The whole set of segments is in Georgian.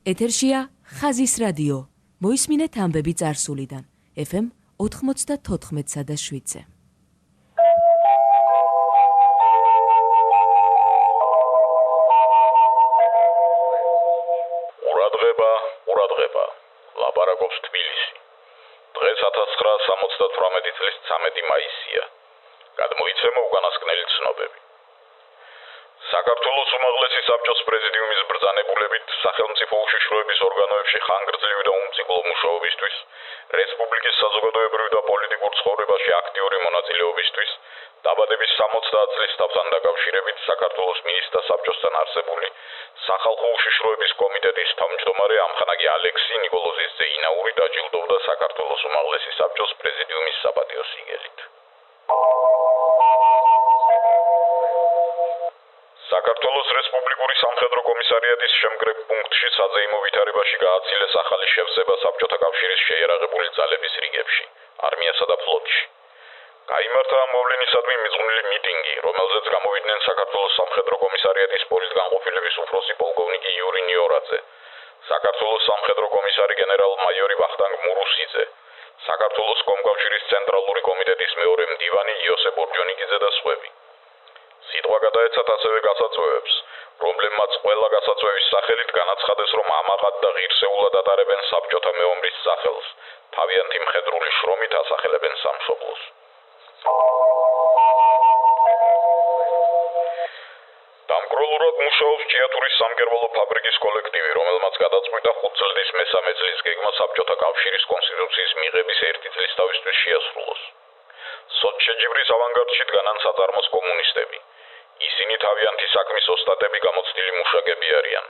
ეთერშია ხაზის რადიო. მოისმინეთ ამბები წარსულიდან. FM 94.7. ყურადღება. ლაპარაკობს თბილისი. დღეს 1978 წლის 13 მაისია. გადმოიცემა უკანასკნელი ცნობები. საქართველოს უმაღლესი საბჭოს პრეზიდიუმის ბრძანებულებით სახელმწიფო უშიშროების ორგანოებში ხანგრძლივი და უმციკლო მუშაობისთვის, რესპუბლიკის საზოგადოებრივ და პოლიტიკურ ცხოვრებაში აქტიური მონაწილეობისთვის, დაბადების 70 წლის თავთან დაკავშირებით საქართველოს მინისტრთა საბჭოსთან არსებული სახალხო უშიშროების კომიტეტის თავმჯდომარე ამხანაგი ალექსი ნიკოლოზის ზეინაური დაჯილდოვდა საქართველოს უმაღლესი საბჭოს პრეზიდიუმის საპატიო სიგელით. საქართველოს რესპუბლიკური სამხედრო კომისარიატის შემგრებ პუნქტში საზეიმო ვითარებაში გააცილეს ახალი შევსება საბჭოთა კავშირის შეიარაღებული ძალების რიგებში, არმიასა და ფლოტში. გაიმართა ამ მოვლენისადმი მიძღვნილი მიტინგი, რომელზეც გამოვიდნენ საქართველოს სამხედრო კომისარიატის პოლიტგანყოფილების უფროსი პოლკოვნიკი იური ნიორაძე, საქართველოს სამხედრო კომისარი გენერალ-მაიორი ვახტანგ მურუსიძე, საქართველოს კომკავშირის ცენტრალური კომიტეტის მეორე მდივანი იოსებ ორჯონიკიძე და სხვები. სიტყვა გადაეცათ ასევე გასაწვევებს, რომლებმაც ყველა გასაწვევის სახელით განაცხადეს, რომ ამაყად და ღირსეულად ატარებენ საბჭოთა მეომრის სახელს, თავიანთი მხედრული შრომით ასახელებენ სამშობლოს. დამკროლურად მუშაობს ჭიათურის სამკერვალო ფაბრიკის კოლექტივი, რომელმაც გადაწყვიტა 5 წლის მესამე წლის გეგმა საბჭოთა კავშირის კონსტიტუციის მიღების 1 წლის თავისთვის შეასრულოს. სოციალისტების ავანგარდში დგანან საწარმოს კომუნისტები. ისინი თავიანთი საქმის ოსტატები გამოცდილი მუშაკები არიან.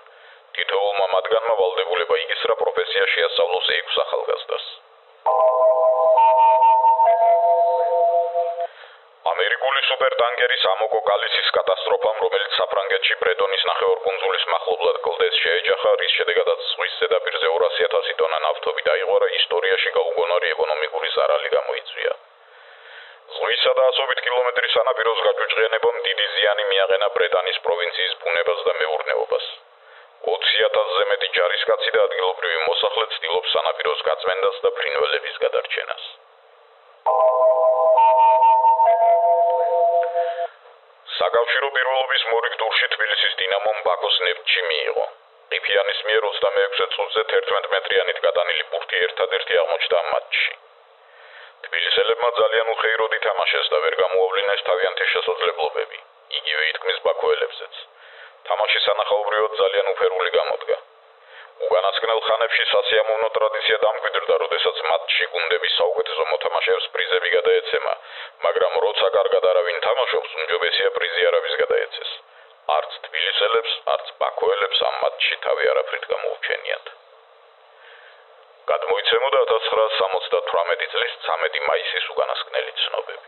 თითოეულმა მათგანმა ვალდებულება იგისრა პროფესია შეასწავლოს 6 ახალგაზრდას. ამერიკული სუპერტანკერის ამოკო კალისის კატასტროფამ, რომელიც საფრანგეთში ბრეტონის ნახევარკუნძულის მახლობლად კლდეს შეეჯახა, რის შედეგადაც ზღვის ზედაპირზე 200,000 ტონა ნავთობი დაიღო, ისტორიაში გაუგონარი ეკონომიკური ზარალი გამოიწვია. ზღვისა და ასობით კილომეტრის სანაპიროს გაჭუჭყიანებამ დიდი ზიანი მიაყენა ბრეტანის პროვინციის ბუნებას და მეურნეობას. 20,000-ზე მეტი ჯარისკაცი და ადგილობრივი მოსახლე ცდილობს სანაპიროს გაწმენდას და ფრინველების გადარჩენას. საკავშირო პირველობის მორიგ ტურში თბილისის დინამომ ბაქოს ნეფტში მიიღო. ყიფიანის მიერ 26 წუთზე 11 მეტრიანით გატანილი ბურთი ერთადერთი აღმოჩნდა მატჩში. თბილისელებმა ძალიან უხეიროდ ითამაშეს და ვერ გამოავლინეს თავიანთი შესაძლებლობები. იგივე ითქმის ბაქოელებზეც. თამაში სანახაობრივად ძალიან უფერული გამოდგა. უკანასკნელ ხანებში სასიამოვნო ტრადიცია დამკვიდრდა, როდესაც მატჩში გუნდების საუკეთესო მოთამაშეებს პრიზები გადაეცემა, მაგრამ როცა კარგად არავინ თამაშობს, უმჯობესია პრიზი არავის გადაეცეს. არც თბილისელებს, არც ბაქოელებს ამ მატჩში თავი არაფრით გამოუჩენიათ. გადმოიცემოდა 1978 წლის 13 მაისის უკანასკნელი ცნობები.